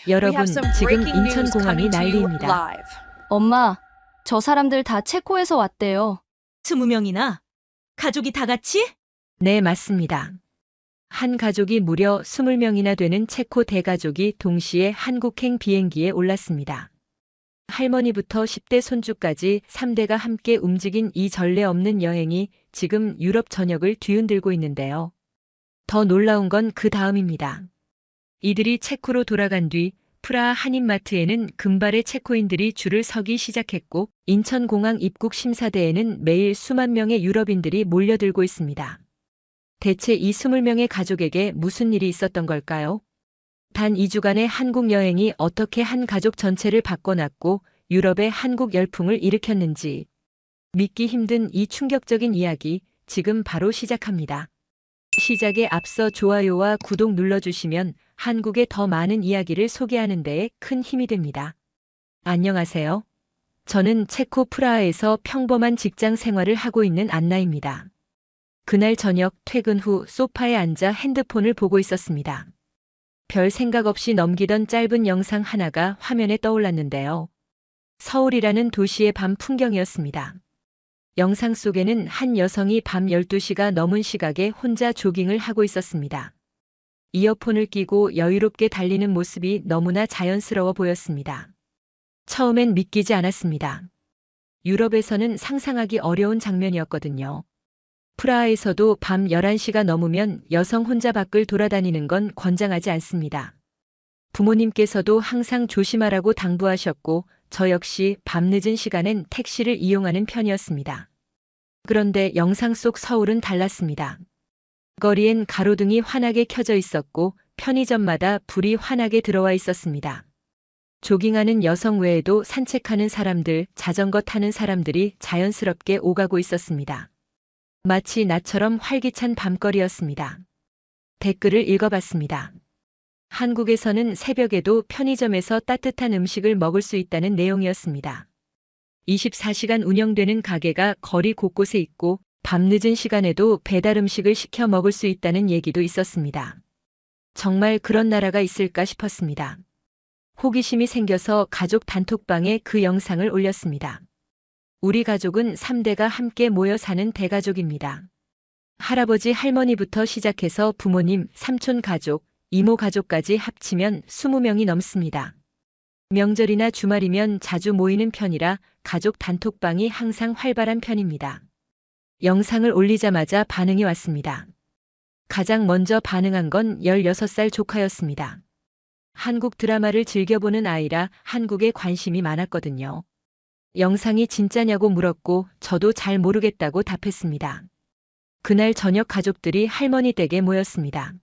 여러분, 지금 인천공항이 난리입니다. 엄마, 저 사람들 다 체코에서 왔대요. 20명이나? 가족이 다 같이? 네, 맞습니다. 한 가족이 무려 20명이나 되는 체코 대가족이 동시에 한국행 비행기에 올랐습니다. 할머니부터 10대 손주까지 3대가 함께 움직인 이 전례 없는 여행이 지금 유럽 전역을 뒤흔들고 있는데요. 더 놀라운 건 그 다음입니다. 이들이 체코로 돌아간 뒤 프라하 한인마트에는 금발의 체코인들이 줄을 서기 시작했고 인천공항 입국 심사대에는 매일 수만 명의 유럽인들이 몰려들고 있습니다. 대체 이 20명의 가족에게 무슨 일이 있었던 걸까요? 단 2주간의 한국 여행이 어떻게 한 가족 전체를 바꿔놨고 유럽의 한국 열풍을 일으켰는지 믿기 힘든 이 충격적인 이야기 지금 바로 시작합니다. 시작에 앞서 좋아요와 구독 눌러주시면 한국의 더 많은 이야기를 소개하는 데에 큰 힘이 됩니다. 안녕하세요. 저는 체코 프라하에서 평범한 직장 생활을 하고 있는 안나입니다. 그날 저녁 퇴근 후 소파에 앉아 핸드폰을 보고 있었습니다. 별 생각 없이 넘기던 짧은 영상 하나가 화면에 떠올랐는데요. 서울이라는 도시의 밤 풍경이었습니다. 영상 속에는 한 여성이 밤 12시가 넘은 시각에 혼자 조깅을 하고 있었습니다. 이어폰을 끼고 여유롭게 달리는 모습이 너무나 자연스러워 보였습니다. 처음엔 믿기지 않았습니다. 유럽에서는 상상하기 어려운 장면이었거든요. 프라하에서도 밤 11시가 넘으면 여성 혼자 밖을 돌아다니는 건 권장하지 않습니다. 부모님께서도 항상 조심하라고 당부하셨고 저 역시 밤늦은 시간엔 택시를 이용하는 편이었습니다. 그런데 영상 속 서울은 달랐습니다. 거리엔 가로등이 환하게 켜져 있었고 편의점마다 불이 환하게 들어와 있었습니다. 조깅하는 여성 외에도 산책하는 사람들, 자전거 타는 사람들이 자연스럽게 오가고 있었습니다. 마치 나처럼 활기찬 밤거리였습니다. 댓글을 읽어봤습니다. 한국에서는 새벽에도 편의점에서 따뜻한 음식을 먹을 수 있다는 내용이었습니다. 24시간 운영되는 가게가 거리 곳곳에 있고 밤늦은 시간에도 배달 음식을 시켜 먹을 수 있다는 얘기도 있었습니다. 정말 그런 나라가 있을까 싶었습니다. 호기심이 생겨서 가족 단톡방에 그 영상을 올렸습니다. 우리 가족은 3대가 함께 모여 사는 대가족입니다. 할아버지 할머니부터 시작해서 부모님, 삼촌 가족, 이모 가족까지 합치면 20명이 넘습니다. 명절이나 주말이면 자주 모이는 편이라 가족 단톡방이 항상 활발한 편입니다. 영상을 올리자마자 반응이 왔습니다. 가장 먼저 반응한 건 16살 조카였습니다. 한국 드라마를 즐겨보는 아이라 한국에 관심이 많았거든요. 영상이 진짜냐고 물었고 저도 잘 모르겠다고 답했습니다. 그날 저녁 가족들이 할머니 댁에 모였습니다.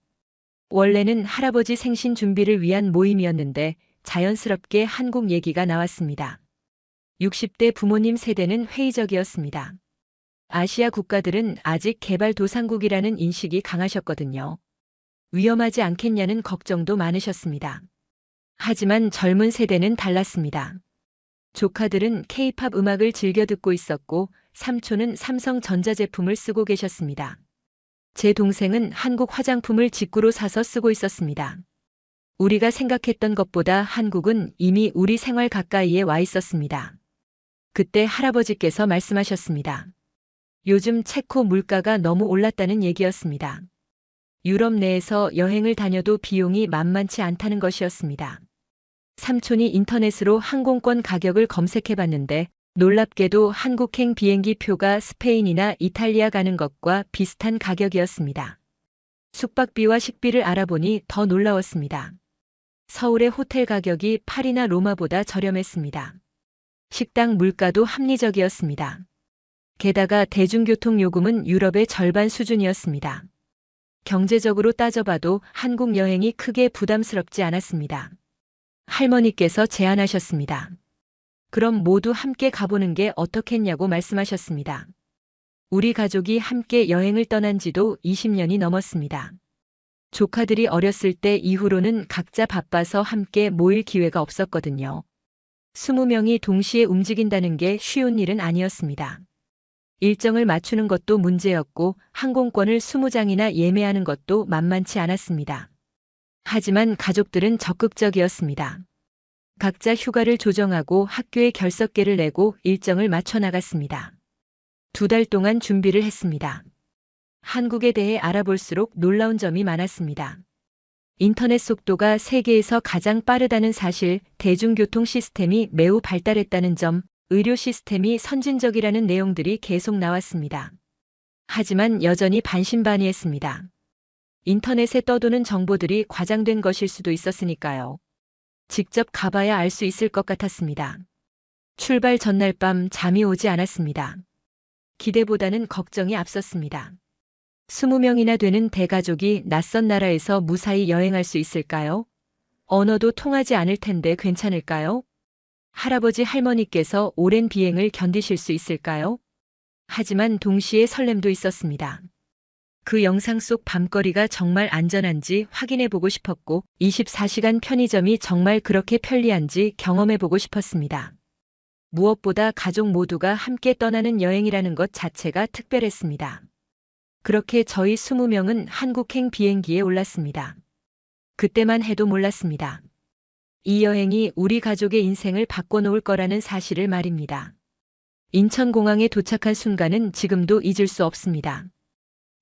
원래는 할아버지 생신 준비를 위한 모임이었는데 자연스럽게 한국 얘기가 나왔습니다. 60대 부모님 세대는 회의적이었습니다. 아시아 국가들은 아직 개발도상국이라는 인식이 강하셨거든요. 위험하지 않겠냐는 걱정도 많으셨습니다. 하지만 젊은 세대는 달랐습니다. 조카들은 K-팝 음악을 즐겨 듣고 있었고 삼촌은 삼성전자 제품을 쓰고 계셨습니다. 제 동생은 한국 화장품을 직구로 사서 쓰고 있었습니다. 우리가 생각했던 것보다 한국은 이미 우리 생활 가까이에 와 있었습니다. 그때 할아버지께서 말씀하셨습니다. 요즘 체코 물가가 너무 올랐다는 얘기였습니다. 유럽 내에서 여행을 다녀도 비용이 만만치 않다는 것이었습니다. 삼촌이 인터넷으로 항공권 가격을 검색해봤는데 놀랍게도 한국행 비행기 표가 스페인이나 이탈리아 가는 것과 비슷한 가격이었습니다. 숙박비와 식비를 알아보니 더 놀라웠습니다. 서울의 호텔 가격이 파리나 로마보다 저렴했습니다. 식당 물가도 합리적이었습니다. 게다가 대중교통 요금은 유럽의 절반 수준이었습니다. 경제적으로 따져봐도 한국 여행이 크게 부담스럽지 않았습니다. 할머니께서 제안하셨습니다. 그럼 모두 함께 가보는 게 어떻겠냐고 말씀하셨습니다. 우리 가족이 함께 여행을 떠난 지도 20년이 넘었습니다. 조카들이 어렸을 때 이후로는 각자 바빠서 함께 모일 기회가 없었거든요. 20명이 동시에 움직인다는 게 쉬운 일은 아니었습니다. 일정을 맞추는 것도 문제였고 항공권을 20장이나 예매하는 것도 만만치 않았습니다. 하지만 가족들은 적극적이었습니다. 각자 휴가를 조정하고 학교에 결석계를 내고 일정을 맞춰 나갔습니다. 2달 동안 준비를 했습니다. 한국에 대해 알아볼수록 놀라운 점이 많았습니다. 인터넷 속도가 세계에서 가장 빠르다는 사실, 대중교통 시스템이 매우 발달했다는 점, 의료 시스템이 선진적이라는 내용들이 계속 나왔습니다. 하지만 여전히 반신반의했습니다. 인터넷에 떠도는 정보들이 과장된 것일 수도 있었으니까요. 직접 가봐야 알 수 있을 것 같았습니다. 출발 전날 밤 잠이 오지 않았습니다. 기대보다는 걱정이 앞섰습니다. 20명이나 되는 대가족이 낯선 나라에서 무사히 여행할 수 있을까요? 언어도 통하지 않을 텐데 괜찮을까요? 할아버지 할머니께서 오랜 비행을 견디실 수 있을까요? 하지만 동시에 설렘도 있었습니다. 그 영상 속 밤거리가 정말 안전한지 확인해보고 싶었고 24시간 편의점이 정말 그렇게 편리한지 경험해보고 싶었습니다. 무엇보다 가족 모두가 함께 떠나는 여행이라는 것 자체가 특별했습니다. 그렇게 저희 20명은 한국행 비행기에 올랐습니다. 그때만 해도 몰랐습니다. 이 여행이 우리 가족의 인생을 바꿔놓을 거라는 사실을 말입니다. 인천공항에 도착한 순간은 지금도 잊을 수 없습니다.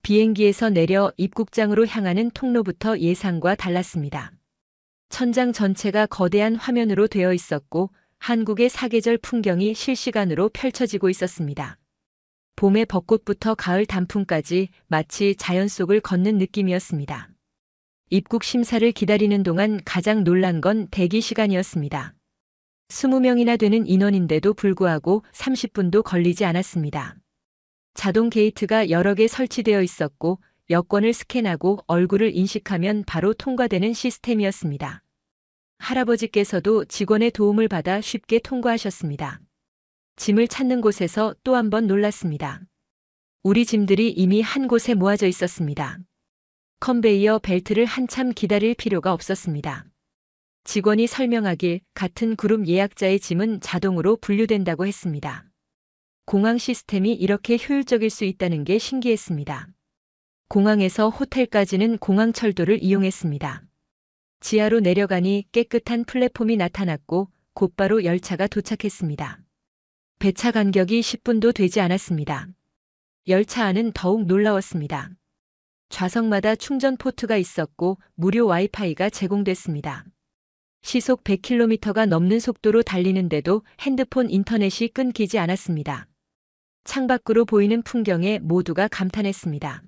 비행기에서 내려 입국장으로 향하는 통로부터 예상과 달랐습니다. 천장 전체가 거대한 화면으로 되어 있었고 한국의 사계절 풍경이 실시간으로 펼쳐지고 있었습니다. 봄의 벚꽃부터 가을 단풍까지 마치 자연 속을 걷는 느낌이었습니다. 입국 심사를 기다리는 동안 가장 놀란 건 대기 시간이었습니다. 20명이나 되는 인원인데도 불구하고 30분도 걸리지 않았습니다. 자동 게이트가 여러 개 설치되어 있었고 여권을 스캔하고 얼굴을 인식하면 바로 통과되는 시스템이었습니다. 할아버지께서도 직원의 도움을 받아 쉽게 통과하셨습니다. 짐을 찾는 곳에서 또 한 번 놀랐습니다. 우리 짐들이 이미 한 곳에 모아져 있었습니다. 컨베이어 벨트를 한참 기다릴 필요가 없었습니다. 직원이 설명하길 같은 그룹 예약자의 짐은 자동으로 분류된다고 했습니다. 공항 시스템이 이렇게 효율적일 수 있다는 게 신기했습니다. 공항에서 호텔까지는 공항 철도를 이용했습니다. 지하로 내려가니 깨끗한 플랫폼이 나타났고 곧바로 열차가 도착했습니다. 배차 간격이 10분도 되지 않았습니다. 열차 안은 더욱 놀라웠습니다. 좌석마다 충전 포트가 있었고 무료 와이파이가 제공됐습니다. 시속 100km가 넘는 속도로 달리는데도 핸드폰 인터넷이 끊기지 않았습니다. 창밖으로 보이는 풍경에 모두가 감탄했습니다.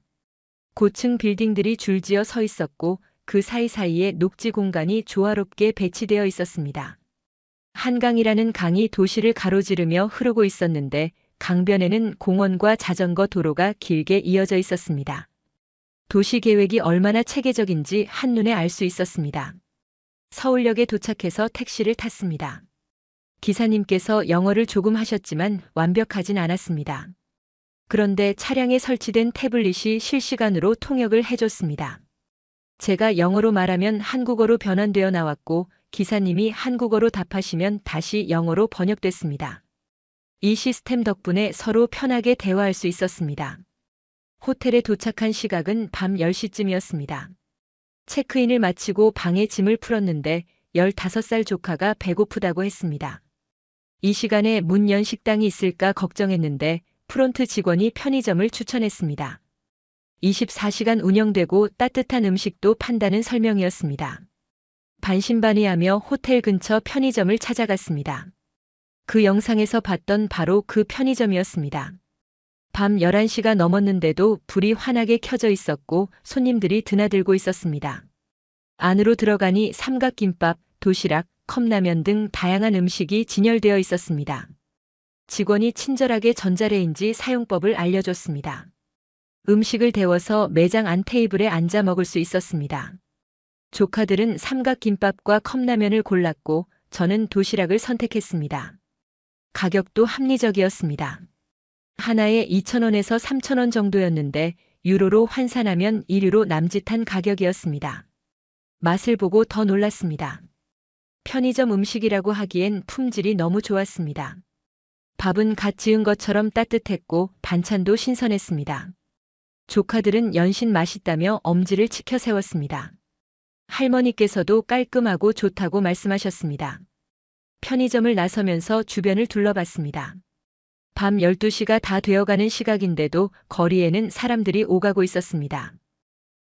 고층 빌딩들이 줄지어 서 있었고 그 사이사이에 녹지 공간이 조화롭게 배치되어 있었습니다. 한강이라는 강이 도시를 가로지르며 흐르고 있었는데 강변에는 공원과 자전거 도로가 길게 이어져 있었습니다. 도시 계획이 얼마나 체계적인지 한눈에 알 수 있었습니다. 서울역에 도착해서 택시를 탔습니다. 기사님께서 영어를 조금 하셨지만 완벽하진 않았습니다. 그런데 차량에 설치된 태블릿이 실시간으로 통역을 해줬습니다. 제가 영어로 말하면 한국어로 변환되어 나왔고 기사님이 한국어로 답하시면 다시 영어로 번역됐습니다. 이 시스템 덕분에 서로 편하게 대화할 수 있었습니다. 호텔에 도착한 시각은 밤 10시쯤이었습니다. 체크인을 마치고 방에 짐을 풀었는데 15살 조카가 배고프다고 했습니다. 이 시간에 문 연 식당이 있을까 걱정했는데 프론트 직원이 편의점을 추천했습니다. 24시간 운영되고 따뜻한 음식도 판다는 설명이었습니다. 반신반의하며 호텔 근처 편의점을 찾아갔습니다. 그 영상에서 봤던 바로 그 편의점이었습니다. 밤 11시가 넘었는데도 불이 환하게 켜져 있었고 손님들이 드나들고 있었습니다. 안으로 들어가니 삼각김밥, 도시락, 컵라면 등 다양한 음식이 진열되어 있었습니다. 직원이 친절하게 전자레인지 사용법을 알려줬습니다. 음식을 데워서 매장 안 테이블에 앉아 먹을 수 있었습니다. 조카들은 삼각김밥과 컵라면을 골랐고 저는 도시락을 선택했습니다. 가격도 합리적이었습니다. 하나에 2,000원에서 3,000원 정도였는데 유로로 환산하면 1유로 남짓한 가격이었습니다. 맛을 보고 더 놀랐습니다. 편의점 음식이라고 하기엔 품질이 너무 좋았습니다. 밥은 갓 지은 것처럼 따뜻했고 반찬도 신선했습니다. 조카들은 연신 맛있다며 엄지를 치켜 세웠습니다. 할머니께서도 깔끔하고 좋다고 말씀하셨습니다. 편의점을 나서면서 주변을 둘러봤습니다. 밤 12시가 다 되어가는 시각인데도 거리에는 사람들이 오가고 있었습니다.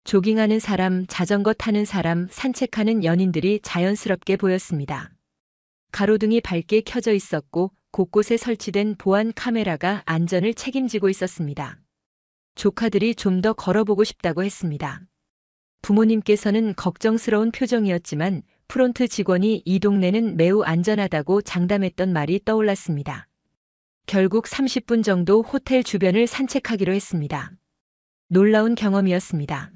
조깅하는 사람, 자전거 타는 사람, 산책하는 연인들이 자연스럽게 보였습니다. 가로등이 밝게 켜져 있었고 곳곳에 설치된 보안 카메라가 안전을 책임지고 있었습니다. 조카들이 좀 더 걸어보고 싶다고 했습니다. 부모님께서는 걱정스러운 표정이었지만 프론트 직원이 이 동네는 매우 안전하다고 장담했던 말이 떠올랐습니다. 결국 30분 정도 호텔 주변을 산책하기로 했습니다. 놀라운 경험이었습니다.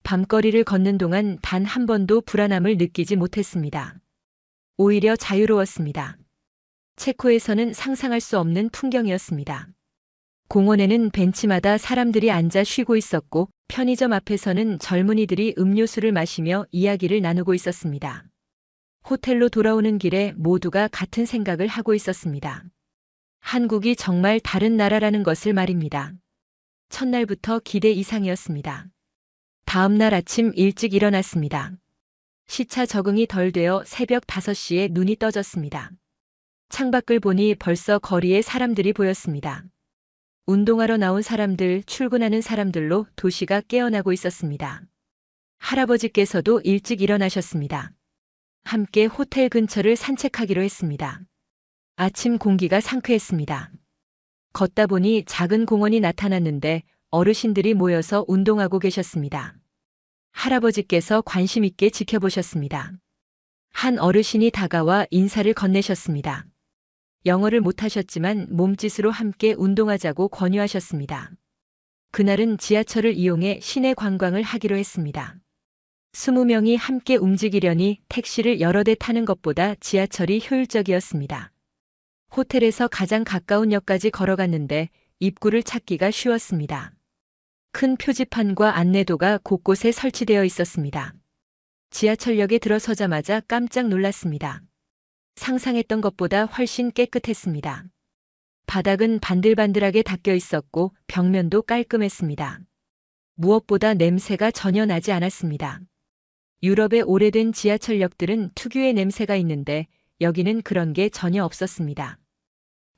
밤거리를 걷는 동안 단 한 번도 불안함을 느끼지 못했습니다. 오히려 자유로웠습니다. 체코에서는 상상할 수 없는 풍경이었습니다. 공원에는 벤치마다 사람들이 앉아 쉬고 있었고 편의점 앞에서는 젊은이들이 음료수를 마시며 이야기를 나누고 있었습니다. 호텔로 돌아오는 길에 모두가 같은 생각을 하고 있었습니다. 한국이 정말 다른 나라라는 것을 말입니다. 첫날부터 기대 이상이었습니다. 다음 날 아침 일찍 일어났습니다. 시차 적응이 덜 되어 새벽 5시에 눈이 떠졌습니다. 창밖을 보니 벌써 거리에 사람들이 보였습니다. 운동하러 나온 사람들, 출근하는 사람들로 도시가 깨어나고 있었습니다. 할아버지께서도 일찍 일어나셨습니다. 함께 호텔 근처를 산책하기로 했습니다. 아침 공기가 상쾌했습니다. 걷다 보니 작은 공원이 나타났는데 어르신들이 모여서 운동하고 계셨습니다. 할아버지께서 관심 있게 지켜보셨습니다. 한 어르신이 다가와 인사를 건네셨습니다. 영어를 못하셨지만 몸짓으로 함께 운동하자고 권유하셨습니다. 그날은 지하철을 이용해 시내 관광을 하기로 했습니다. 20명이 함께 움직이려니 택시를 여러 대 타는 것보다 지하철이 효율적이었습니다. 호텔에서 가장 가까운 역까지 걸어갔는데 입구를 찾기가 쉬웠습니다. 큰 표지판과 안내도가 곳곳에 설치되어 있었습니다. 지하철역에 들어서자마자 깜짝 놀랐습니다. 상상했던 것보다 훨씬 깨끗했습니다. 바닥은 반들반들하게 닦여 있었고 벽면도 깔끔했습니다. 무엇보다 냄새가 전혀 나지 않았습니다. 유럽의 오래된 지하철역들은 특유의 냄새가 있는데 여기는 그런 게 전혀 없었습니다.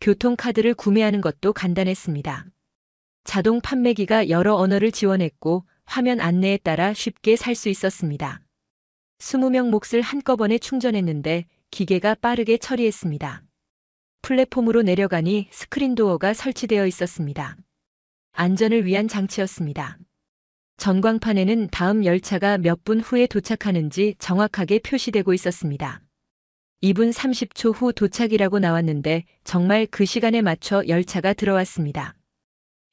교통카드를 구매하는 것도 간단했습니다. 자동 판매기가 여러 언어를 지원했고 화면 안내에 따라 쉽게 살 수 있었습니다. 20명 몫을 한꺼번에 충전했는데 기계가 빠르게 처리했습니다. 플랫폼으로 내려가니 스크린도어가 설치되어 있었습니다. 안전을 위한 장치였습니다. 전광판에는 다음 열차가 몇 분 후에 도착하는지 정확하게 표시되고 있었습니다. 2분 30초 후 도착이라고 나왔는데 정말 그 시간에 맞춰 열차가 들어왔습니다.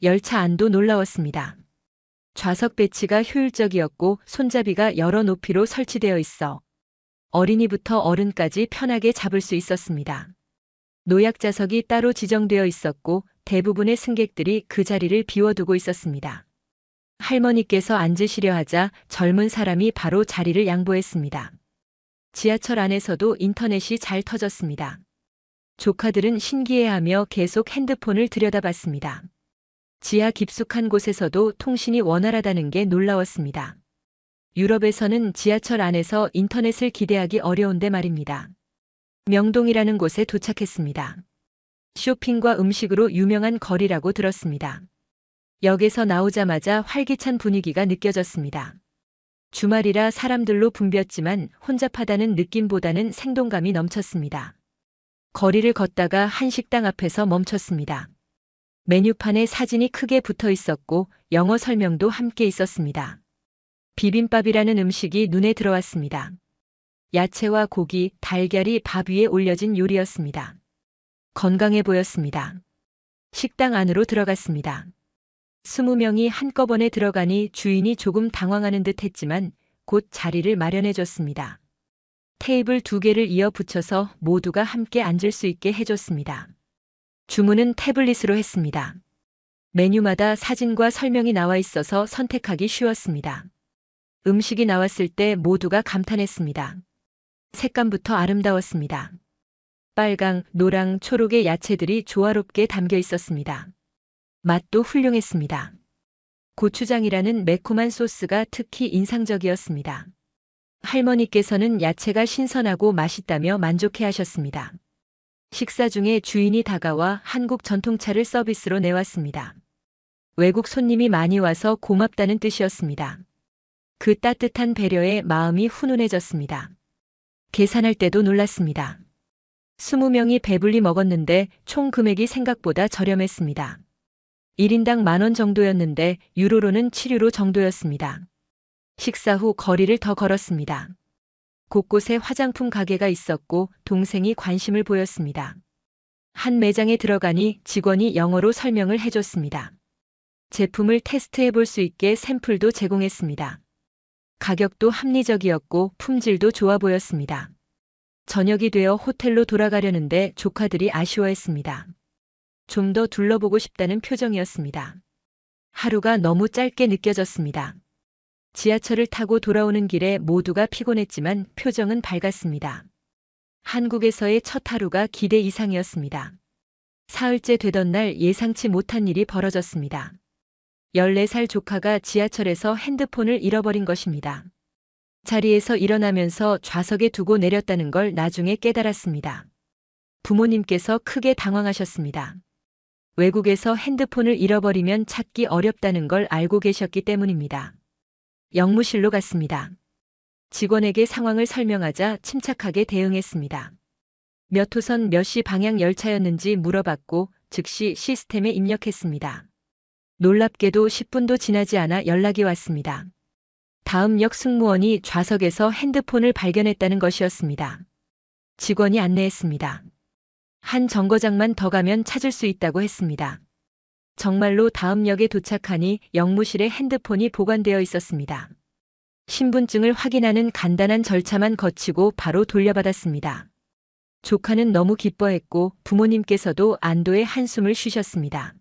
열차 안도 놀라웠습니다. 좌석 배치가 효율적이었고 손잡이가 여러 높이로 설치되어 있어 어린이부터 어른까지 편하게 잡을 수 있었습니다. 노약자석이 따로 지정되어 있었고 대부분의 승객들이 그 자리를 비워두고 있었습니다. 할머니께서 앉으시려 하자 젊은 사람이 바로 자리를 양보했습니다. 지하철 안에서도 인터넷이 잘 터졌습니다. 조카들은 신기해하며 계속 핸드폰을 들여다봤습니다. 지하 깊숙한 곳에서도 통신이 원활하다는 게 놀라웠습니다. 유럽에서는 지하철 안에서 인터넷을 기대하기 어려운데 말입니다. 명동이라는 곳에 도착했습니다. 쇼핑과 음식으로 유명한 거리라고 들었습니다. 역에서 나오자마자 활기찬 분위기가 느껴졌습니다. 주말이라 사람들로 붐볐지만 혼잡하다는 느낌보다는 생동감이 넘쳤습니다. 거리를 걷다가 한 식당 앞에서 멈췄습니다. 메뉴판에 사진이 크게 붙어 있었고 영어 설명도 함께 있었습니다. 비빔밥이라는 음식이 눈에 들어왔습니다. 야채와 고기, 달걀이 밥 위에 올려진 요리였습니다. 건강해 보였습니다. 식당 안으로 들어갔습니다. 20명이 한꺼번에 들어가니 주인이 조금 당황하는 듯 했지만 곧 자리를 마련해 줬습니다. 테이블 2개를 이어 붙여서 모두가 함께 앉을 수 있게 해줬습니다. 주문은 태블릿으로 했습니다. 메뉴마다 사진과 설명이 나와 있어서 선택하기 쉬웠습니다. 음식이 나왔을 때 모두가 감탄했습니다. 색감부터 아름다웠습니다. 빨강, 노랑, 초록의 야채들이 조화롭게 담겨 있었습니다. 맛도 훌륭했습니다. 고추장이라는 매콤한 소스가 특히 인상적이었습니다. 할머니께서는 야채가 신선하고 맛있다며 만족해 하셨습니다. 식사 중에 주인이 다가와 한국 전통차를 서비스로 내왔습니다. 외국 손님이 많이 와서 고맙다는 뜻이었습니다. 그 따뜻한 배려에 마음이 훈훈해졌습니다. 계산할 때도 놀랐습니다. 20명이 배불리 먹었는데 총 금액이 생각보다 저렴했습니다. 1인당 10,000원 정도였는데 유로로는 7유로 정도였습니다. 식사 후 거리를 더 걸었습니다. 곳곳에 화장품 가게가 있었고 동생이 관심을 보였습니다. 한 매장에 들어가니 직원이 영어로 설명을 해줬습니다. 제품을 테스트해 볼 수 있게 샘플도 제공했습니다. 가격도 합리적이었고 품질도 좋아 보였습니다. 저녁이 되어 호텔로 돌아가려는데 조카들이 아쉬워했습니다. 좀 더 둘러보고 싶다는 표정이었습니다. 하루가 너무 짧게 느껴졌습니다. 지하철을 타고 돌아오는 길에 모두가 피곤했지만 표정은 밝았습니다. 한국에서의 첫 하루가 기대 이상이었습니다. 사흘째 되던 날 예상치 못한 일이 벌어졌습니다. 14살 조카가 지하철에서 핸드폰을 잃어버린 것입니다. 자리에서 일어나면서 좌석에 두고 내렸다는 걸 나중에 깨달았습니다. 부모님께서 크게 당황하셨습니다. 외국에서 핸드폰을 잃어버리면 찾기 어렵다는 걸 알고 계셨기 때문입니다. 영무실로 갔습니다. 직원에게 상황을 설명하자 침착하게 대응했습니다. 몇 호선 몇 시 방향 열차였는지 물어봤고 즉시 시스템에 입력했습니다. 놀랍게도 10분도 지나지 않아 연락이 왔습니다. 다음 역 승무원이 좌석에서 핸드폰을 발견했다는 것이었습니다. 직원이 안내했습니다. 한 정거장만 더 가면 찾을 수 있다고 했습니다. 정말로 다음 역에 도착하니 역무실에 핸드폰이 보관되어 있었습니다. 신분증을 확인하는 간단한 절차만 거치고 바로 돌려받았습니다. 조카는 너무 기뻐했고 부모님께서도 안도의 한숨을 쉬셨습니다.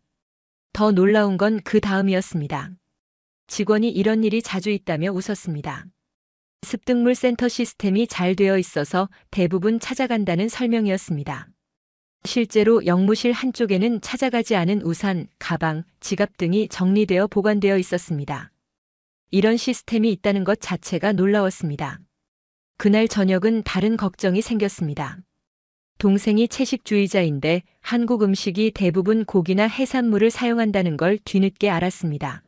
더 놀라운 건 그 다음이었습니다. 직원이 이런 일이 자주 있다며 웃었습니다. 습득물 센터 시스템이 잘 되어 있어서 대부분 찾아간다는 설명이었습니다. 실제로 역무실 한쪽에는 찾아가지 않은 우산, 가방, 지갑 등이 정리되어 보관되어 있었습니다. 이런 시스템이 있다는 것 자체가 놀라웠습니다. 그날 저녁은 다른 걱정이 생겼습니다. 동생이 채식주의자인데 한국 음식이 대부분 고기나 해산물을 사용한다는 걸 뒤늦게 알았습니다.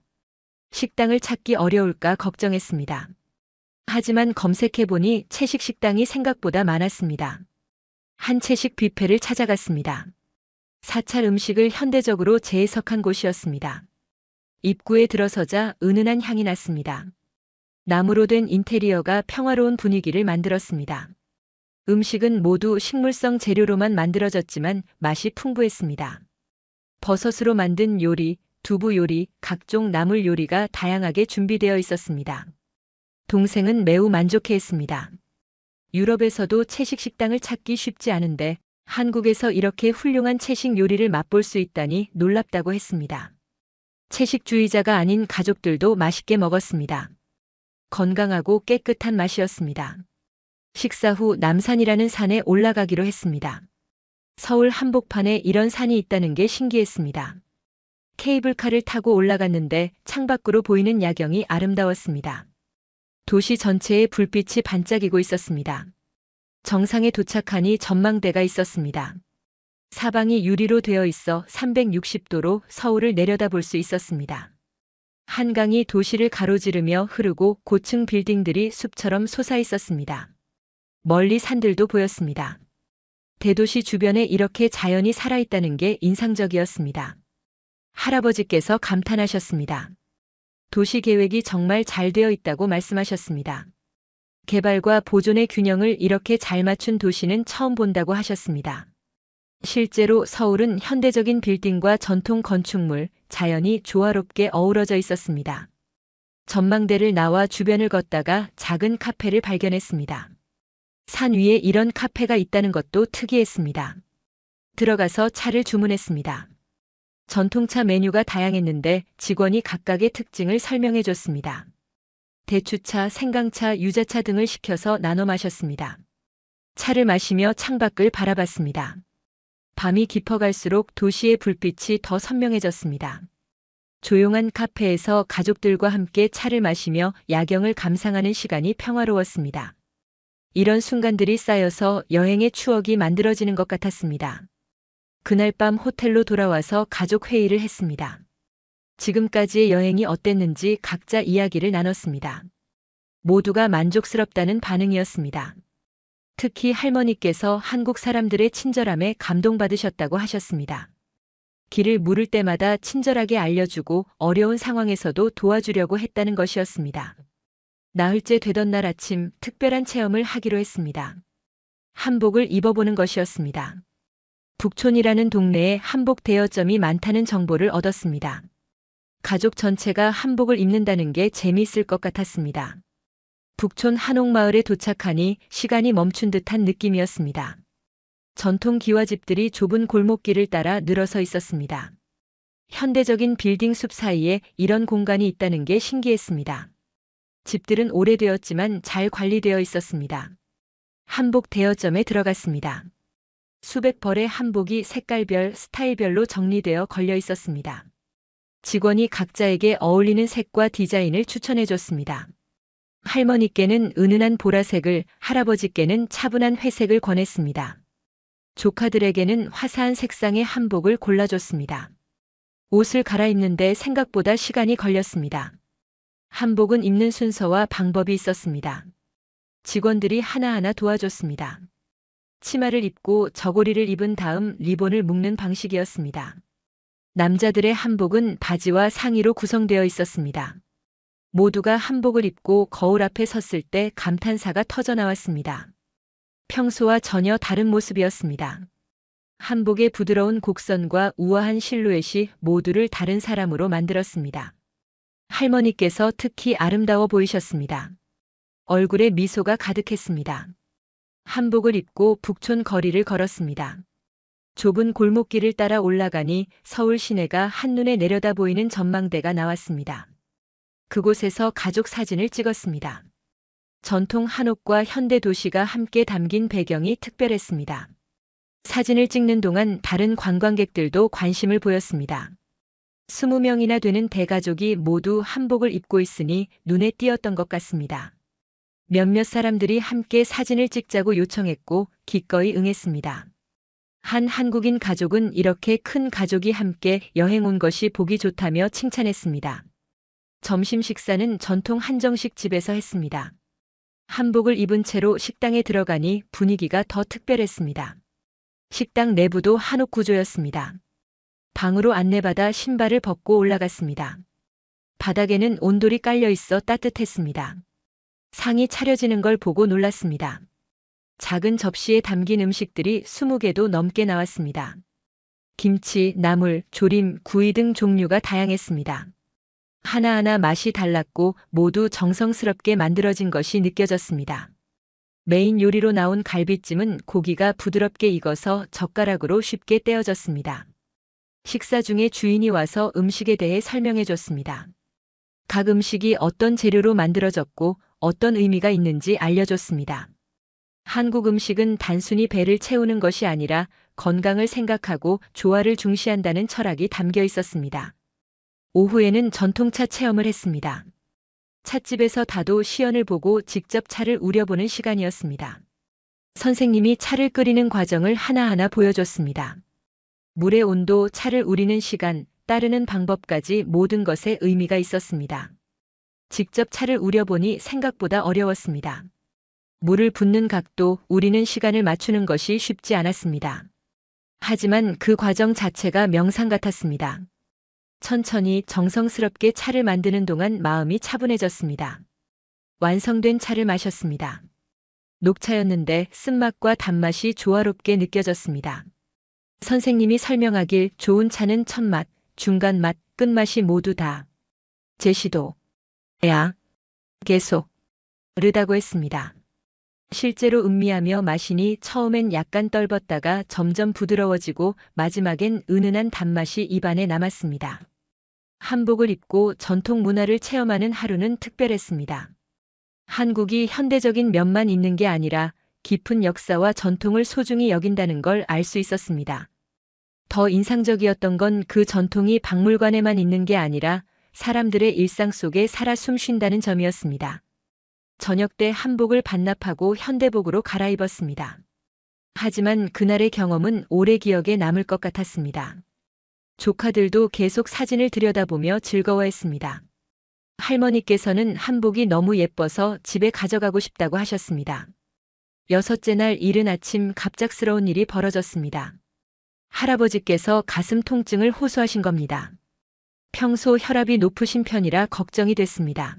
식당을 찾기 어려울까 걱정했습니다. 하지만 검색해보니 채식 식당이 생각보다 많았습니다. 한 채식 뷔페를 찾아갔습니다. 사찰 음식을 현대적으로 재해석한 곳이었습니다. 입구에 들어서자 은은한 향이 났습니다. 나무로 된 인테리어가 평화로운 분위기를 만들었습니다. 음식은 모두 식물성 재료로만 만들어졌지만 맛이 풍부했습니다. 버섯으로 만든 요리, 두부 요리, 각종 나물 요리가 다양하게 준비되어 있었습니다. 동생은 매우 만족해했습니다. 유럽에서도 채식 식당을 찾기 쉽지 않은데 한국에서 이렇게 훌륭한 채식 요리를 맛볼 수 있다니 놀랍다고 했습니다. 채식주의자가 아닌 가족들도 맛있게 먹었습니다. 건강하고 깨끗한 맛이었습니다. 식사 후 남산이라는 산에 올라가기로 했습니다. 서울 한복판에 이런 산이 있다는 게 신기했습니다. 케이블카를 타고 올라갔는데 창밖으로 보이는 야경이 아름다웠습니다. 도시 전체에 불빛이 반짝이고 있었습니다. 정상에 도착하니 전망대가 있었습니다. 사방이 유리로 되어 있어 360도로 서울을 내려다볼 수 있었습니다. 한강이 도시를 가로지르며 흐르고 고층 빌딩들이 숲처럼 솟아 있었습니다. 멀리 산들도 보였습니다. 대도시 주변에 이렇게 자연이 살아있다는 게 인상적이었습니다. 할아버지께서 감탄하셨습니다. 도시 계획이 정말 잘 되어 있다고 말씀하셨습니다. 개발과 보존의 균형을 이렇게 잘 맞춘 도시는 처음 본다고 하셨습니다. 실제로 서울은 현대적인 빌딩과 전통 건축물, 자연이 조화롭게 어우러져 있었습니다. 전망대를 나와 주변을 걷다가 작은 카페를 발견했습니다. 산 위에 이런 카페가 있다는 것도 특이했습니다. 들어가서 차를 주문했습니다. 전통차 메뉴가 다양했는데 직원이 각각의 특징을 설명해 줬습니다. 대추차, 생강차, 유자차 등을 시켜서 나눠 마셨습니다. 차를 마시며 창밖을 바라봤습니다. 밤이 깊어갈수록 도시의 불빛이 더 선명해졌습니다. 조용한 카페에서 가족들과 함께 차를 마시며 야경을 감상하는 시간이 평화로웠습니다. 이런 순간들이 쌓여서 여행의 추억이 만들어지는 것 같았습니다. 그날 밤 호텔로 돌아와서 가족 회의를 했습니다. 지금까지의 여행이 어땠는지 각자 이야기를 나눴습니다. 모두가 만족스럽다는 반응이었습니다. 특히 할머니께서 한국 사람들의 친절함에 감동받으셨다고 하셨습니다. 길을 물을 때마다 친절하게 알려주고 어려운 상황에서도 도와주려고 했다는 것이었습니다. 나흘째 되던 날 아침 특별한 체험을 하기로 했습니다. 한복을 입어보는 것이었습니다. 북촌이라는 동네에 한복 대여점이 많다는 정보를 얻었습니다. 가족 전체가 한복을 입는다는 게 재미있을 것 같았습니다. 북촌 한옥마을에 도착하니 시간이 멈춘 듯한 느낌이었습니다. 전통 기와집들이 좁은 골목길을 따라 늘어서 있었습니다. 현대적인 빌딩 숲 사이에 이런 공간이 있다는 게 신기했습니다. 집들은 오래되었지만 잘 관리되어 있었습니다. 한복 대여점에 들어갔습니다. 수백 벌의 한복이 색깔별, 스타일별로 정리되어 걸려 있었습니다. 직원이 각자에게 어울리는 색과 디자인을 추천해 줬습니다. 할머니께는 은은한 보라색을, 할아버지께는 차분한 회색을 권했습니다. 조카들에게는 화사한 색상의 한복을 골라줬습니다. 옷을 갈아입는데 생각보다 시간이 걸렸습니다. 한복은 입는 순서와 방법이 있었습니다. 직원들이 하나하나 도와줬습니다. 치마를 입고 저고리를 입은 다음 리본을 묶는 방식이었습니다. 남자들의 한복은 바지와 상의로 구성되어 있었습니다. 모두가 한복을 입고 거울 앞에 섰을 때 감탄사가 터져 나왔습니다. 평소와 전혀 다른 모습이었습니다. 한복의 부드러운 곡선과 우아한 실루엣이 모두를 다른 사람으로 만들었습니다. 할머니께서 특히 아름다워 보이셨습니다. 얼굴에 미소가 가득했습니다. 한복을 입고 북촌 거리를 걸었습니다. 좁은 골목길을 따라 올라가니 서울 시내가 한눈에 내려다 보이는 전망대가 나왔습니다. 그곳에서 가족 사진을 찍었습니다. 전통 한옥과 현대 도시가 함께 담긴 배경이 특별했습니다. 사진을 찍는 동안 다른 관광객들도 관심을 보였습니다. 20명이나 되는 대가족이 모두 한복을 입고 있으니 눈에 띄었던 것 같습니다. 몇몇 사람들이 함께 사진을 찍자고 요청했고 기꺼이 응했습니다. 한 한국인 가족은 이렇게 큰 가족이 함께 여행 온 것이 보기 좋다며 칭찬했습니다. 점심 식사는 전통 한정식 집에서 했습니다. 한복을 입은 채로 식당에 들어가니 분위기가 더 특별했습니다. 식당 내부도 한옥 구조였습니다. 방으로 안내받아 신발을 벗고 올라갔습니다. 바닥에는 온돌이 깔려 있어 따뜻했습니다. 상이 차려지는 걸 보고 놀랐습니다. 작은 접시에 담긴 음식들이 20개도 넘게 나왔습니다. 김치, 나물, 조림, 구이 등 종류가 다양했습니다. 하나하나 맛이 달랐고 모두 정성스럽게 만들어진 것이 느껴졌습니다. 메인 요리로 나온 갈비찜은 고기가 부드럽게 익어서 젓가락으로 쉽게 떼어졌습니다. 식사 중에 주인이 와서 음식에 대해 설명해 줬습니다. 각 음식이 어떤 재료로 만들어졌고 어떤 의미가 있는지 알려줬습니다. 한국 음식은 단순히 배를 채우는 것이 아니라 건강을 생각하고 조화를 중시한다는 철학이 담겨 있었습니다. 오후에는 전통차 체험을 했습니다. 찻집에서 다도 시연을 보고 직접 차를 우려보는 시간이었습니다. 선생님이 차를 끓이는 과정을 하나하나 보여줬습니다. 물의 온도, 차를 우리는 시간, 따르는 방법까지 모든 것에 의미가 있었습니다. 직접 차를 우려보니 생각보다 어려웠습니다. 물을 붓는 각도, 우리는 시간을 맞추는 것이 쉽지 않았습니다. 하지만 그 과정 자체가 명상 같았습니다. 천천히 정성스럽게 차를 만드는 동안 마음이 차분해졌습니다. 완성된 차를 마셨습니다. 녹차였는데 쓴맛과 단맛이 조화롭게 느껴졌습니다. 선생님이 설명하길 좋은 차는 첫맛, 중간맛, 끝맛이 모두 다 제시도, 야, 계속, 르다고 했습니다. 실제로 음미하며 마시니 처음엔 약간 떨었다가 점점 부드러워지고 마지막엔 은은한 단맛이 입안에 남았습니다. 한복을 입고 전통 문화를 체험하는 하루는 특별했습니다. 한국이 현대적인 면만 있는 게 아니라 깊은 역사와 전통을 소중히 여긴다는 걸 알 수 있었습니다. 더 인상적이었던 건 그 전통이 박물관에만 있는 게 아니라 사람들의 일상 속에 살아 숨쉰다는 점이었습니다. 저녁 때 한복을 반납하고 현대복으로 갈아입었습니다. 하지만 그날의 경험은 오래 기억에 남을 것 같았습니다. 조카들도 계속 사진을 들여다보며 즐거워했습니다. 할머니께서는 한복이 너무 예뻐서 집에 가져가고 싶다고 하셨습니다. 여섯째 날 이른 아침 갑작스러운 일이 벌어졌습니다. 할아버지께서 가슴 통증을 호소하신 겁니다. 평소 혈압이 높으신 편이라 걱정이 됐습니다.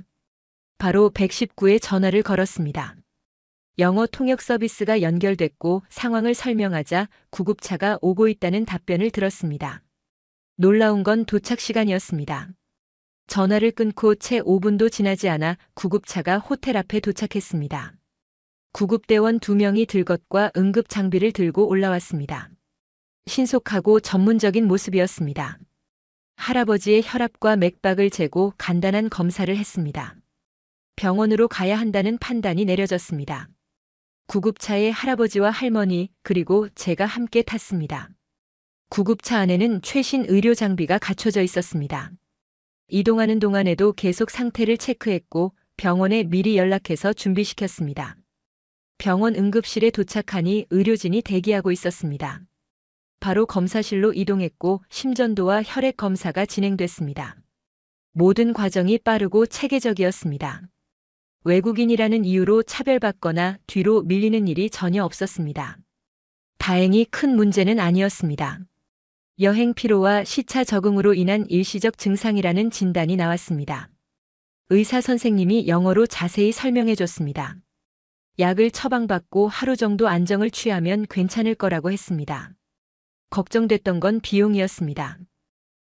바로 119에 전화를 걸었습니다. 영어 통역 서비스가 연결됐고 상황을 설명하자 구급차가 오고 있다는 답변을 들었습니다. 놀라운 건 도착 시간이었습니다. 전화를 끊고 채 5분도 지나지 않아 구급차가 호텔 앞에 도착했습니다. 구급대원 2명이 들것과 응급 장비를 들고 올라왔습니다. 신속하고 전문적인 모습이었습니다. 할아버지의 혈압과 맥박을 재고 간단한 검사를 했습니다. 병원으로 가야 한다는 판단이 내려졌습니다. 구급차에 할아버지와 할머니 그리고 제가 함께 탔습니다. 구급차 안에는 최신 의료 장비가 갖춰져 있었습니다. 이동하는 동안에도 계속 상태를 체크했고 병원에 미리 연락해서 준비시켰습니다. 병원 응급실에 도착하니 의료진이 대기하고 있었습니다. 바로 검사실로 이동했고 심전도와 혈액 검사가 진행됐습니다. 모든 과정이 빠르고 체계적이었습니다. 외국인이라는 이유로 차별받거나 뒤로 밀리는 일이 전혀 없었습니다. 다행히 큰 문제는 아니었습니다. 여행 피로와 시차 적응으로 인한 일시적 증상이라는 진단이 나왔습니다. 의사 선생님이 영어로 자세히 설명해 줬습니다. 약을 처방받고 하루 정도 안정을 취하면 괜찮을 거라고 했습니다. 걱정됐던 건 비용이었습니다.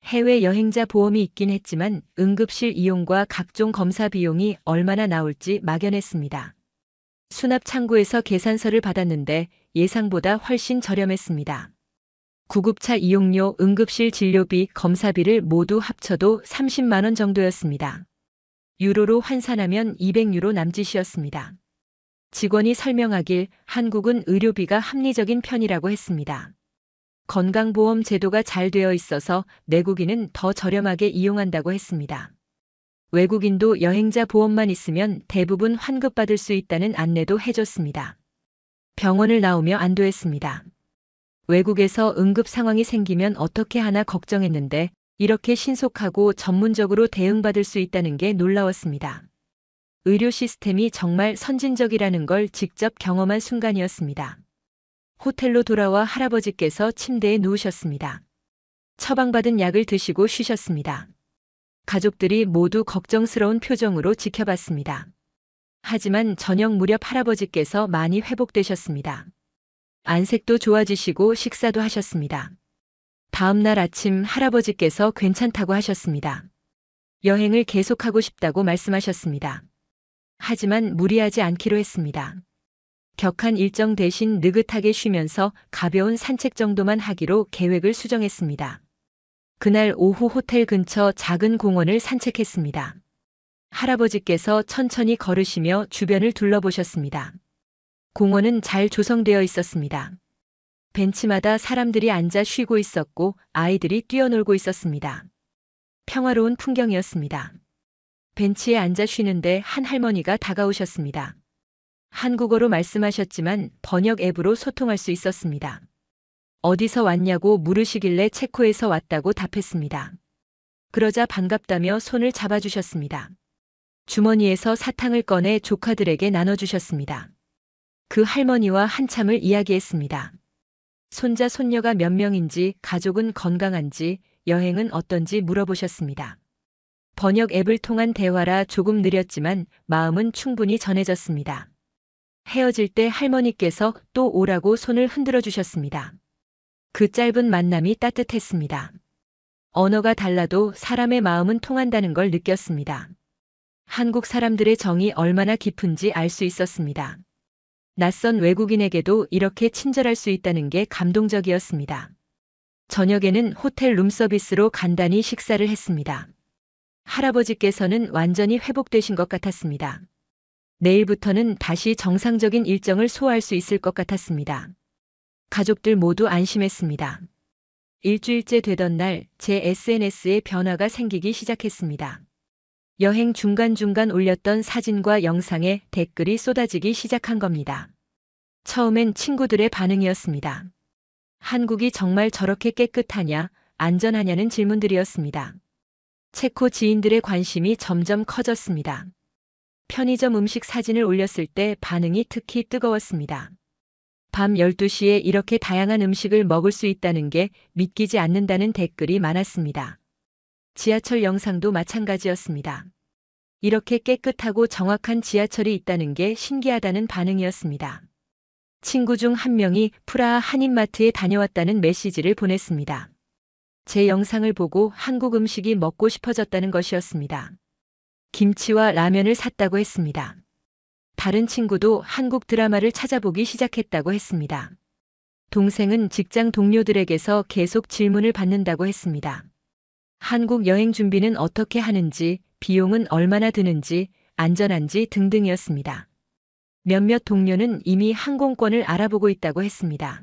해외 여행자 보험이 있긴 했지만 응급실 이용과 각종 검사 비용이 얼마나 나올지 막연했습니다. 수납 창구에서 계산서를 받았는데 예상보다 훨씬 저렴했습니다. 구급차 이용료, 응급실 진료비, 검사비를 모두 합쳐도 30만 원 정도였습니다. 유로로 환산하면 200유로 남짓이었습니다. 직원이 설명하길 한국은 의료비가 합리적인 편이라고 했습니다. 건강보험 제도가 잘 되어 있어서 내국인은 더 저렴하게 이용한다고 했습니다. 외국인도 여행자 보험만 있으면 대부분 환급받을 수 있다는 안내도 해줬습니다. 병원을 나오며 안도했습니다. 외국에서 응급 상황이 생기면 어떻게 하나 걱정했는데 이렇게 신속하고 전문적으로 대응받을 수 있다는 게 놀라웠습니다. 의료 시스템이 정말 선진적이라는 걸 직접 경험한 순간이었습니다. 호텔로 돌아와 할아버지께서 침대에 누우셨습니다. 처방받은 약을 드시고 쉬셨습니다. 가족들이 모두 걱정스러운 표정으로 지켜봤습니다. 하지만 저녁 무렵 할아버지께서 많이 회복되셨습니다. 안색도 좋아지시고 식사도 하셨습니다. 다음 날 아침 할아버지께서 괜찮다고 하셨습니다. 여행을 계속하고 싶다고 말씀하셨습니다. 하지만 무리하지 않기로 했습니다. 격한 일정 대신 느긋하게 쉬면서 가벼운 산책 정도만 하기로 계획을 수정했습니다. 그날 오후 호텔 근처 작은 공원을 산책했습니다. 할아버지께서 천천히 걸으시며 주변을 둘러보셨습니다. 공원은 잘 조성되어 있었습니다. 벤치마다 사람들이 앉아 쉬고 있었고 아이들이 뛰어놀고 있었습니다. 평화로운 풍경이었습니다. 벤치에 앉아 쉬는데 한 할머니가 다가오셨습니다. 한국어로 말씀하셨지만 번역 앱으로 소통할 수 있었습니다. 어디서 왔냐고 물으시길래 체코에서 왔다고 답했습니다. 그러자 반갑다며 손을 잡아주셨습니다. 주머니에서 사탕을 꺼내 조카들에게 나눠주셨습니다. 그 할머니와 한참을 이야기했습니다. 손자 손녀가 몇 명인지, 가족은 건강한지, 여행은 어떤지 물어보셨습니다. 번역 앱을 통한 대화라 조금 느렸지만 마음은 충분히 전해졌습니다. 헤어질 때 할머니께서 또 오라고 손을 흔들어 주셨습니다. 그 짧은 만남이 따뜻했습니다. 언어가 달라도 사람의 마음은 통한다는 걸 느꼈습니다. 한국 사람들의 정이 얼마나 깊은지 알 수 있었습니다. 낯선 외국인에게도 이렇게 친절할 수 있다는 게 감동적이었습니다. 저녁에는 호텔 룸서비스로 간단히 식사를 했습니다. 할아버지께서는 완전히 회복되신 것 같았습니다. 내일부터는 다시 정상적인 일정을 소화할 수 있을 것 같았습니다. 가족들 모두 안심했습니다. 일주일째 되던 날 제 SNS에 변화가 생기기 시작했습니다. 여행 중간중간 올렸던 사진과 영상에 댓글이 쏟아지기 시작한 겁니다. 처음엔 친구들의 반응이었습니다. 한국이 정말 저렇게 깨끗하냐, 안전하냐는 질문들이었습니다. 체코 지인들의 관심이 점점 커졌습니다. 편의점 음식 사진을 올렸을 때 반응이 특히 뜨거웠습니다. 밤 12시에 이렇게 다양한 음식을 먹을 수 있다는 게 믿기지 않는다는 댓글이 많았습니다. 지하철 영상도 마찬가지였습니다. 이렇게 깨끗하고 정확한 지하철이 있다는 게 신기하다는 반응이었습니다. 친구 중 한 명이 프라하 한인마트에 다녀왔다는 메시지를 보냈습니다. 제 영상을 보고 한국 음식이 먹고 싶어졌다는 것이었습니다. 김치와 라면을 샀다고 했습니다. 다른 친구도 한국 드라마를 찾아보기 시작했다고 했습니다. 동생은 직장 동료들에게서 계속 질문을 받는다고 했습니다. 한국 여행 준비는 어떻게 하는지, 비용은 얼마나 드는지, 안전한지 등등이었습니다. 몇몇 동료는 이미 항공권을 알아보고 있다고 했습니다.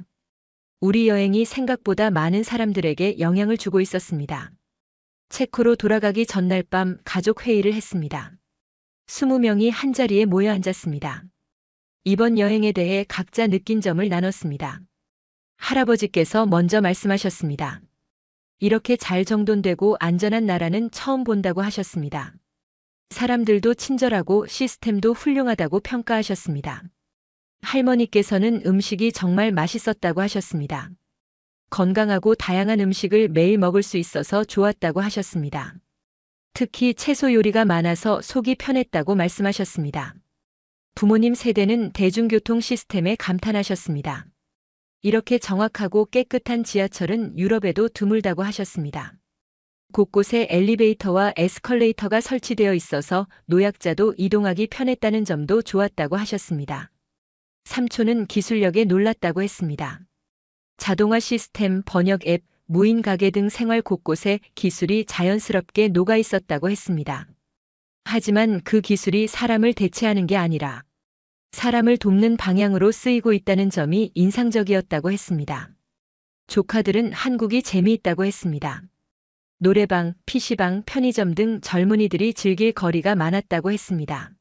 우리 여행이 생각보다 많은 사람들에게 영향을 주고 있었습니다. 체코로 돌아가기 전날 밤 가족 회의를 했습니다. 20명이 한자리에 모여 앉았습니다. 이번 여행에 대해 각자 느낀 점을 나눴습니다. 할아버지께서 먼저 말씀하셨습니다. 이렇게 잘 정돈되고 안전한 나라는 처음 본다고 하셨습니다. 사람들도 친절하고 시스템도 훌륭하다고 평가하셨습니다. 할머니께서는 음식이 정말 맛있었다고 하셨습니다. 건강하고 다양한 음식을 매일 먹을 수 있어서 좋았다고 하셨습니다. 특히 채소 요리가 많아서 속이 편했다고 말씀하셨습니다. 부모님 세대는 대중교통 시스템에 감탄하셨습니다. 이렇게 정확하고 깨끗한 지하철은 유럽에도 드물다고 하셨습니다. 곳곳에 엘리베이터와 에스컬레이터가 설치되어 있어서 노약자도 이동하기 편했다는 점도 좋았다고 하셨습니다. 삼촌은 기술력에 놀랐다고 했습니다. 자동화 시스템, 번역 앱, 무인 가게 등 생활 곳곳에 기술이 자연스럽게 녹아 있었다고 했습니다. 하지만 그 기술이 사람을 대체하는 게 아니라 사람을 돕는 방향으로 쓰이고 있다는 점이 인상적이었다고 했습니다. 조카들은 한국이 재미있다고 했습니다. 노래방, PC방, 편의점 등 젊은이들이 즐길 거리가 많았다고 했습니다.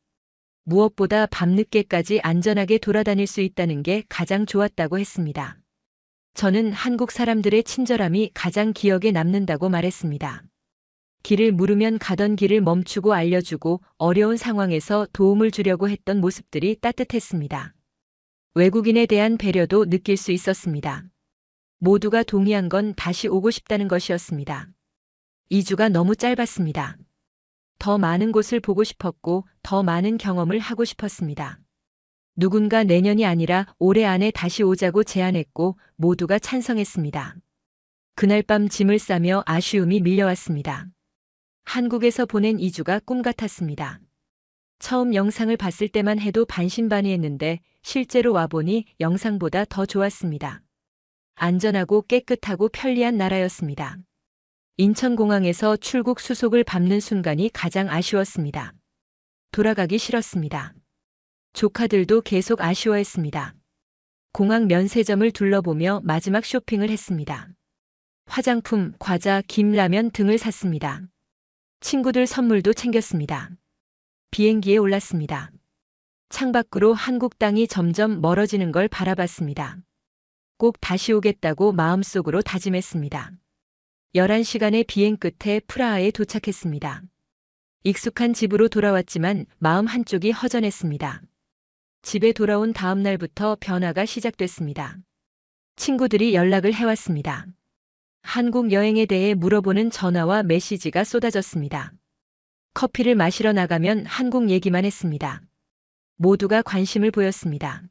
무엇보다 밤늦게까지 안전하게 돌아다닐 수 있다는 게 가장 좋았다고 했습니다. 저는 한국 사람들의 친절함이 가장 기억에 남는다고 말했습니다. 길을 물으면 가던 길을 멈추고 알려주고 어려운 상황에서 도움을 주려고 했던 모습들이 따뜻했습니다. 외국인에 대한 배려도 느낄 수 있었습니다. 모두가 동의한 건 다시 오고 싶다는 것이었습니다. 2주가 너무 짧았습니다. 더 많은 곳을 보고 싶었고 더 많은 경험을 하고 싶었습니다. 누군가 내년이 아니라 올해 안에 다시 오자고 제안했고 모두가 찬성했습니다. 그날 밤 짐을 싸며 아쉬움이 밀려왔습니다. 한국에서 보낸 2주가 꿈 같았습니다. 처음 영상을 봤을 때만 해도 반신반의했는데 실제로 와보니 영상보다 더 좋았습니다. 안전하고 깨끗하고 편리한 나라였습니다. 인천공항에서 출국 수속을 밟는 순간이 가장 아쉬웠습니다. 돌아가기 싫었습니다. 조카들도 계속 아쉬워했습니다. 공항 면세점을 둘러보며 마지막 쇼핑을 했습니다. 화장품, 과자, 김, 라면 등을 샀습니다. 친구들 선물도 챙겼습니다. 비행기에 올랐습니다. 창밖으로 한국 땅이 점점 멀어지는 걸 바라봤습니다. 꼭 다시 오겠다고 마음속으로 다짐했습니다. 11시간의 비행 끝에 프라하에 도착했습니다. 익숙한 집으로 돌아왔지만 마음 한쪽이 허전했습니다. 집에 돌아온 다음 날부터 변화가 시작됐습니다. 친구들이 연락을 해왔습니다. 한국 여행에 대해 물어보는 전화와 메시지가 쏟아졌습니다. 커피를 마시러 나가면 한국 얘기만 했습니다. 모두가 관심을 보였습니다.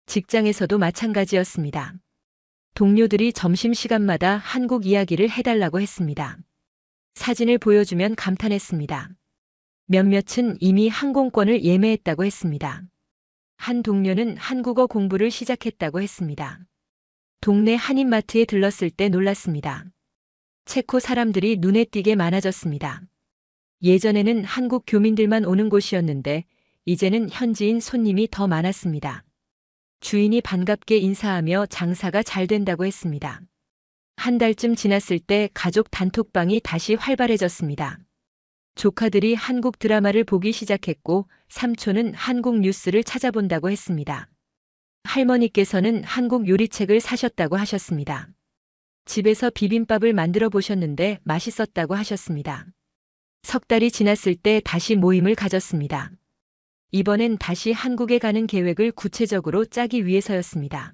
직장에서도 마찬가지였습니다. 동료들이 점심시간마다 한국 이야기를 해달라고 했습니다. 사진을 보여주면 감탄했습니다. 몇몇은 이미 항공권을 예매했다고 했습니다. 한 동료는 한국어 공부를 시작했다고 했습니다. 동네 한인마트에 들렀을 때 놀랐습니다. 체코 사람들이 눈에 띄게 많아졌습니다. 예전에는 한국 교민들만 오는 곳이었는데 이제는 현지인 손님이 더 많았습니다. 주인이 반갑게 인사하며 장사가 잘 된다고 했습니다. 한 달쯤 지났을 때 가족 단톡방이 다시 활발해졌습니다. 조카들이 한국 드라마를 보기 시작했고 삼촌은 한국 뉴스를 찾아본다고 했습니다. 할머니께서는 한국 요리책을 사셨다고 하셨습니다. 집에서 비빔밥을 만들어 보셨는데 맛있었다고 하셨습니다. 석 달이 지났을 때 다시 모임을 가졌습니다. 이번엔 다시 한국에 가는 계획을 구체적으로 짜기 위해서였습니다.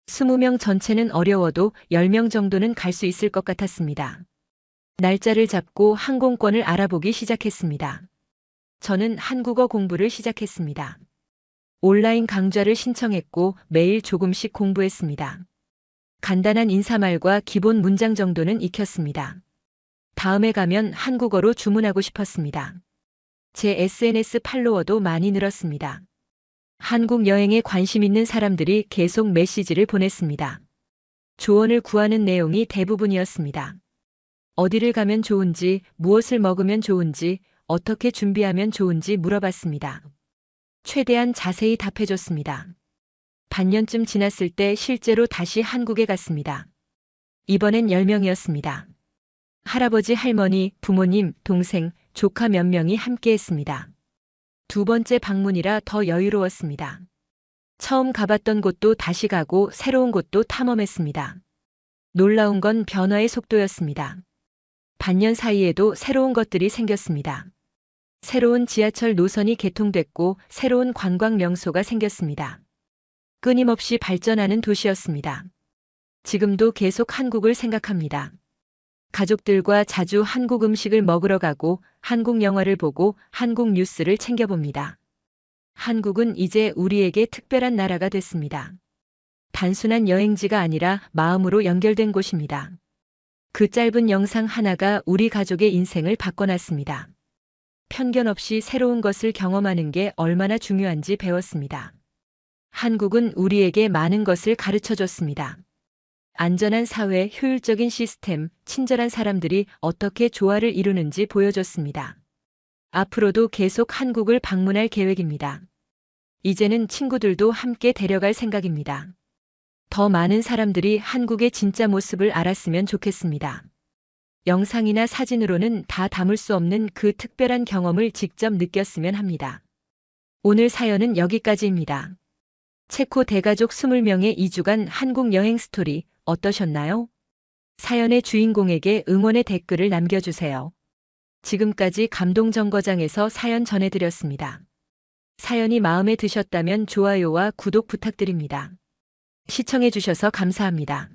20명 전체는 어려워도 10명 정도는 갈 수 있을 것 같았습니다. 날짜를 잡고 항공권을 알아보기 시작했습니다. 저는 한국어 공부를 시작했습니다. 온라인 강좌를 신청했고 매일 조금씩 공부했습니다. 간단한 인사말과 기본 문장 정도는 익혔습니다. 다음에 가면 한국어로 주문하고 싶었습니다. 제 SNS 팔로워도 많이 늘었습니다. 한국 여행에 관심 있는 사람들이 계속 메시지를 보냈습니다. 조언을 구하는 내용이 대부분이었습니다. 어디를 가면 좋은지, 무엇을 먹으면 좋은지, 어떻게 준비하면 좋은지 물어봤습니다. 최대한 자세히 답해줬습니다. 반년쯤 지났을 때 실제로 다시 한국에 갔습니다. 이번엔 10명이었습니다. 할아버지, 할머니, 부모님, 동생, 조카 몇 명이 함께 했습니다. 두 번째 방문이라 더 여유로웠습니다. 처음 가봤던 곳도 다시 가고 새로운 곳도 탐험했습니다. 놀라운 건 변화의 속도였습니다. 반년 사이에도 새로운 것들이 생겼습니다. 새로운 지하철 노선이 개통됐고 새로운 관광 명소가 생겼습니다. 끊임없이 발전하는 도시였습니다. 지금도 계속 한국을 생각합니다. 가족들과 자주 한국 음식을 먹으러 가고 한국 영화를 보고 한국 뉴스를 챙겨봅니다. 한국은 이제 우리에게 특별한 나라가 됐습니다. 단순한 여행지가 아니라 마음으로 연결된 곳입니다. 그 짧은 영상 하나가 우리 가족의 인생을 바꿔놨습니다. 편견 없이 새로운 것을 경험하는 게 얼마나 중요한지 배웠습니다. 한국은 우리에게 많은 것을 가르쳐 줬습니다. 안전한 사회, 효율적인 시스템, 친절한 사람들이 어떻게 조화를 이루는지 보여줬습니다. 앞으로도 계속 한국을 방문할 계획입니다. 이제는 친구들도 함께 데려갈 생각입니다. 더 많은 사람들이 한국의 진짜 모습을 알았으면 좋겠습니다. 영상이나 사진으로는 다 담을 수 없는 그 특별한 경험을 직접 느꼈으면 합니다. 오늘 사연은 여기까지입니다. 체코 대가족 20명의 2주간 한국 여행 스토리 어떠셨나요? 사연의 주인공에게 응원의 댓글을 남겨주세요. 지금까지 감동정거장에서 사연 전해드렸습니다. 사연이 마음에 드셨다면 좋아요와 구독 부탁드립니다. 시청해주셔서 감사합니다.